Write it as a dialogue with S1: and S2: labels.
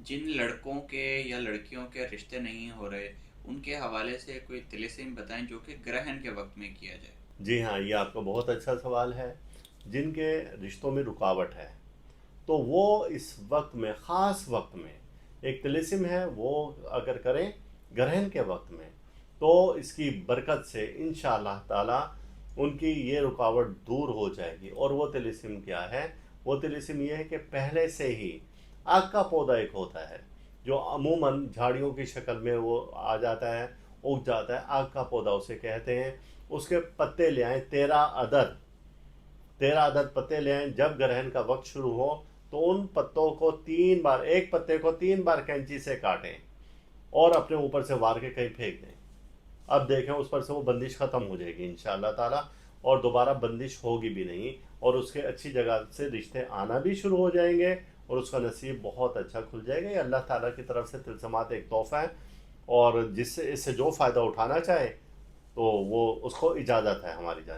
S1: جن لڑکوں کے یا لڑکیوں کے رشتے نہیں ہو رہے ان کے حوالے سے کوئی طلسم بتائیں جو کہ گرہن کے وقت میں کیا جائے۔
S2: جی ہاں، یہ آپ کا بہت اچھا سوال ہے۔ جن کے رشتوں میں رکاوٹ ہے تو وہ اس وقت میں، خاص وقت میں، ایک طلسم ہے وہ اگر کریں گرہن کے وقت میں، تو اس کی برکت سے انشاءاللہ تعالی ان کی یہ رکاوٹ دور ہو جائے گی۔ اور وہ طلسم کیا ہے؟ وہ طلسم یہ ہے کہ پہلے سے ہی آگ کا پودا ایک ہوتا ہے جو عموماً جھاڑیوں کی شکل میں وہ آ جاتا ہے، اگ جاتا ہے، آگ کا پودا اسے کہتے ہیں۔ اس کے پتے لے آئیں 13 عدد، 13 عدد پتے لے آئیں۔ جب گرہن کا وقت شروع ہو تو ان پتوں کو 3 بار، ایک پتے کو 3 بار کینچی سے کاٹیں اور اپنے اوپر سے وار کے کہیں پھینک دیں۔ اب دیکھیں اس پر سے وہ بندش ختم ہو جائے گی انشاءاللہ تعالی، اور دوبارہ بندش ہوگی بھی نہیں، اور اس کے اچھی جگہ سے رشتے آنا بھی شروع ہو جائیں گے، اور اس کا نصیب بہت اچھا کھل جائے گا۔ یہ اللہ تعالیٰ کی طرف سے تلسمات ایک تحفہ ہے، اور جس سے اس سے جو فائدہ اٹھانا چاہے تو وہ اس کو اجازت ہے ہماری جانب